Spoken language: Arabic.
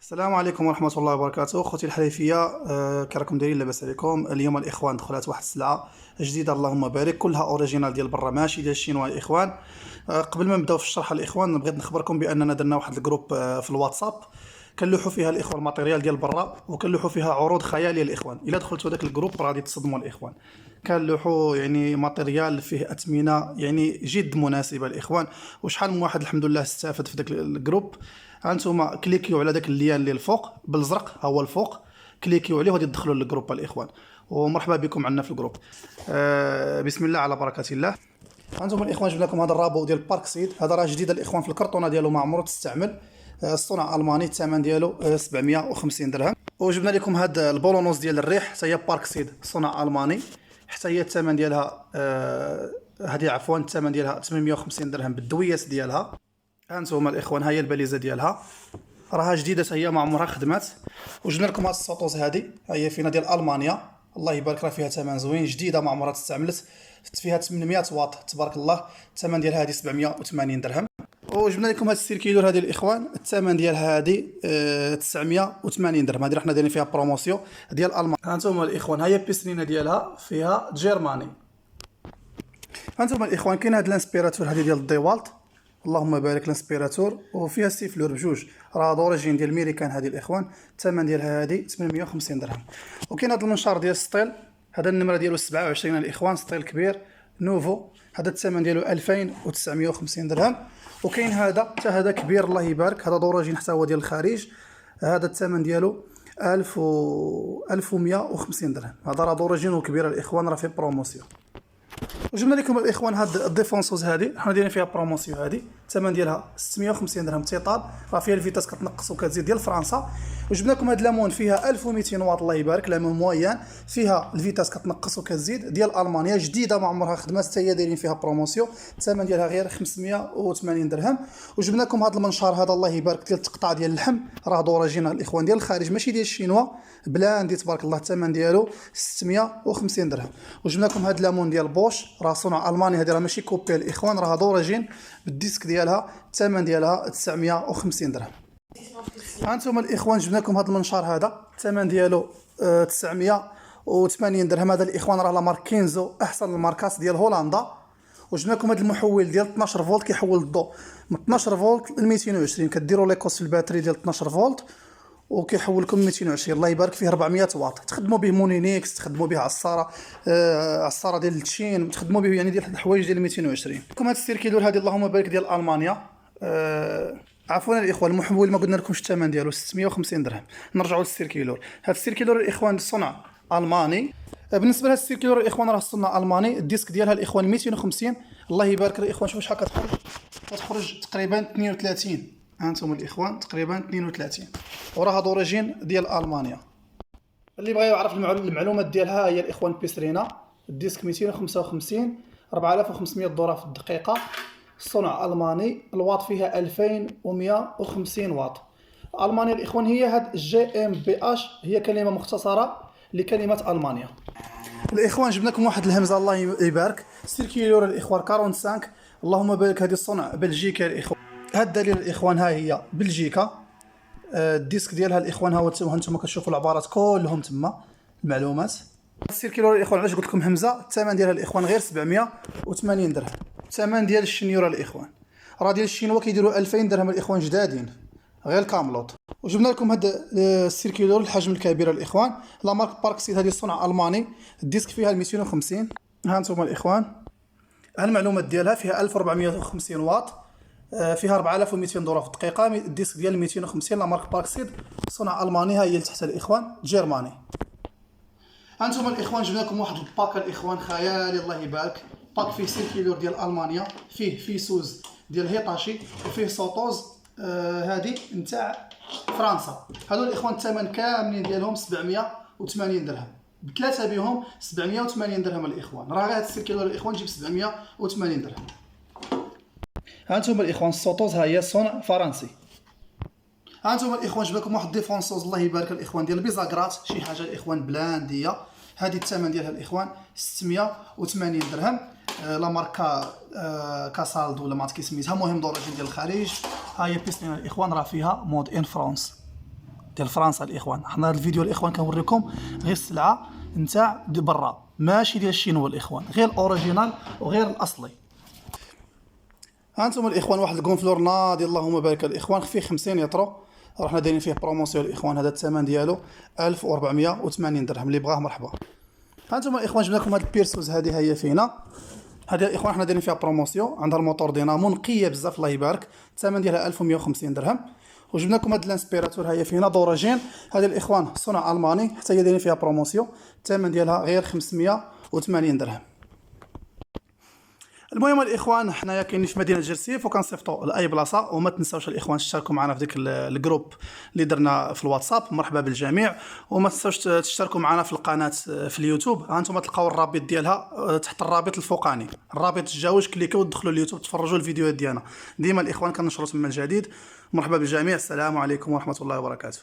السلام عليكم ورحمة الله وبركاته. أخوتي الحليفية، كي راكم دايرين؟ لاباس عليكم؟ اليوم الإخوان دخلت واحد السلعة جديدة اللهم بارك، كلها أوريجينال ديال برا ماشي ديال الشينوا الإخوان. قبل ما نبداو في الشرح الإخوان بغيت نخبركم بأننا درنا واحد الجروب في الواتساب كنلوحوا فيها الإخوان الماتيريال ديال برا، وكنلوحوا فيها عروض خيالية الإخوان. إلا دخلتوا هذاك الجروب غادي تصدموا الإخوان. كنلوحوا يعني ماتيريال فيه أثمنة يعني جد مناسبة الإخوان، وشحال من واحد الحمد لله استفاد في ذاك الجروب. هانتوما كليكيو على داك اللين اللي الفوق بالازرق، ها هو الفوق، كليكيو عليه وغادي تدخلوا للجروب الاخوان، ومرحبا بكم عندنا في الجروب. بسم الله على بركه الله. هانتوما الاخوان جبنا لكم هذا الرابو ديال بارك سيد، هذا راه جديد الاخوان في الكرتونه ديالو ما عمرو تستعمل. الصنع الماني، الثمن ديالو 750 درهم. وجبنا لكم هذا البولونوس ديال الريح حتى هي بارك سيد صنع الماني، حتى هي الثمن ديالها هذه عفوا الثمن ديالها 850 درهم بالدويات ديالها. هانتوما الاخوان ها هي الباليزه ديالها، راها جديده هي ما عمرها خدمات. وجبنا لكم هاد السطوز هذه، ها هي فينا ديال المانيا الله يبارك، راه فيها ثمن زوين جديده ما عمرها تستعملت، فيها 800 واط تبارك الله. الثمن ديالها هذه 780 درهم. وجبنا لكم هاد السيركيلور هذه الاخوان، الثمن ديالها هذه 980 درهم. هذه حنا دايرين فيها بروموسيون ديال المانيا. هانتوما الاخوان ها هي البيسرينه ديالها فيها جيرماني. هانتوما الاخوان كاين هاد الانسبيراتور هذه ديال الديوالت اللهم بارك، الانسبيراتور وفيها السيفلور بجوج، راه دوريجين ديال ميريكان هذه الاخوان. الثمن ديالها هذه 850 درهم. وكاين هذا المنشار ديال ستيل، هذا النمره ديالو 27 الاخوان، ستيل كبير نوفو، هذا الثمن ديالو 2950 درهم. وكاين هذا حتى هذا كبير الله يبارك، هذا دوريجين حتى هو ديال الخارج، هذا الثمن ديالو 1150 درهم. هذا راه دوريجين وكبير الاخوان، راه في بروموسيون. وجبنا لكم الاخوان هاد الديفونسوز هذه، حنا دايرين فيها بروموسيون، هذه الثمن ديالها 650 درهم تيطال، راه فيها الفيتاس كتنقص وكتزيد ديال فرنسا. وجبنا لكم هاد لامون فيها 1200 واط الله يبارك، لامون مويان فيها الفيتاس كتنقص وكتزيد ديال المانيا، جديده ما عمرها خدمات حتى هي دايرين فيها بروموسيون، الثمن ديالها غير 580 درهم. وجبنا لكم هاد المنشار هذا الله يبارك ديال التقطاع ديال اللحم، راه دوريجين الاخوان ديال الخارج ماشي ديال الشينوا، بلاندي تبارك الله، الثمن ديالو 650 درهم. وجبنا لكم هاد لامون ديال بوش، راه صنع الماني، هذه راه ماشي كوبي الاخوان، راه دوريجين بالديسك ديالها، الثمن ديالها 950 درهم. هانتوما الاخوان جبنا لكم هذا المنشار هذا، الثمن ديالو 980 درهم. هذا الاخوان راه لا مارك كينزو، احسن الماركات ديال هولندا. وجبنا لكم هذا المحول ديال 12 فولت كيحول الضوء من 12 فولت ل 220، كديروا ليكوس في الباتري ديال 12 فولت وكيحول لكم 220 الله يبارك، فيه 400 واط، تخدموا به مونينيكس، تخدموا به عصاره، عصاره ديال التشين، تخدموا به يعني ديال الحوايج ديال 220. لكم هذا السيركيلور هذه اللهم بارك ديال المانيا، عفوا الاخوان المحول ما قلنا لكمش الثمن ديالو 650 درهم. نرجعوا للسيركيلور، هذا السيركيلور الاخوان صنع الماني. بالنسبه لهذا السيركيلور الاخوان راه صنع الماني، الديسك ديالها الاخوان 250 الله يبارك الاخوان. شوفوا شحال كتخرج تقريبا 32. هانتوما الاخوان تقريبا 32، وراها دوريجين ديال المانيا. اللي بغى يعرف المعلومات ديالها هي الاخوان بيسرينا، الديسك 255 4500 دورة في الدقيقه، الصنع الماني، الواط فيها 2150 واط. المانيا الاخوان هي هاد جي ام بي اش، هي كلمه مختصره لكلمه المانيا. الاخوان جبنا لكم واحد الهمزه الله يبارك، سيركيلور الاخوان 45 اللهم بارك، هذه الصنع بلجيكا الاخوان. هاد الدليل الاخوان ها هي بلجيكا، الديسك ديالها الاخوان ها هانتوما كتشوفوا العبارات كلهم تما المعلومات. السيركيلور الاخوان علاش قلت لكم همزه، الثمن ديالها الاخوان غير 780 درهم. الثمن ديال الشنيوره الاخوان راه ديال الشينوا كيديروا 2000 درهم الاخوان جدادين غير كاملوط. وجبنا لكم هذا السيركيلور الحجم الكبير الاخوان، لا مارك بارك سيد، هذه صنع الماني، الديسك فيها 250. ها انتم الاخوان المعلومات ديالها فيها 1450 واط، فيها 4200 دوره في الدقيقه، الديسك ديال 250، لا مارك بارك سيد صنع الماني. ها هي لتحت الاخوان جيرماني. هانتوما الاخوان جبنا لكم واحد الباك الاخوان خيالي الله يبارك، باك فيه سيركيلور ديال المانيا، فيه فيسوز ديال هيتاشي، وفيه سوطوز هذه نتاع فرنسا. هادو الاخوان الثمن كاملين ديالهم 780 درهم، بثلاثه بهم 780 درهم الاخوان، راه غير هاد السيركيلور الاخوان جيب 780 درهم. هانتوما الاخوان السوطوز ها هي صنع فرنسي. هانتوما الاخوان جبنا لكم واحد ديفونسوز الله يبارك الاخوان ديال البيزاكرات، شي حاجه الاخوان بلانديه، هذه الثمن ديالها الاخوان 680 درهم. لا ماركا كاسالد ولا ما عرفت كي سميتها، المهم دوريجين ديال الخارج. ها هي بيسلين الاخوان راه فيها مود ان فرانس ديال فرنسا الاخوان. حنا هذا الفيديو الاخوان كنوريكم غير السلعه نتاع برا، ماشي ديال الشينوا الاخوان، غير الاوريجينال وغير الاصلي. ها انتم الاخوان واحد الكونفلور ناضي اللهم بارك الاخوان فيه 50 يطرو، رحنا دايرين فيه بروموسيون الاخوان. هذا الثمن ديالو 1480 درهم، اللي بغاه مرحبا. ها انتم الاخوان جبنا لكم هاد البيرسوز، هذه هي فينا. هذه الاخوان حنا دايرين فيها بروموسيون، عندها الموتور دينامو نقيه بزاف الله يبارك، الثمن ديالها 1150 درهم. وجبنا لكم هاد الانسبيراتور، هي فينا دوراجين. هذه الاخوان صنع الماني، حتى هي دايرين فيها بروموسيون، الثمن ديالها غير 580 درهم. المهم الاخوان حنايا كاينين في مدينه جرسيف وكنصيفطوا لاي بلاصه. وما تنساوش الاخوان تشتركوا معنا في ديك الجروب اللي درنا في الواتساب، مرحبا بالجميع. وما تنساوش تشتركوا معنا في القناه في اليوتيوب، ها انتم تلقاو الرابط ديالها تحت الرابط الفوقاني، الرابط تجاوز كليكاو ودخلوا اليوتيوب تفرجوا الفيديوهات ديالنا. ديما الاخوان كنشروا تما الجديد. مرحبا بالجميع، السلام عليكم ورحمه الله وبركاته.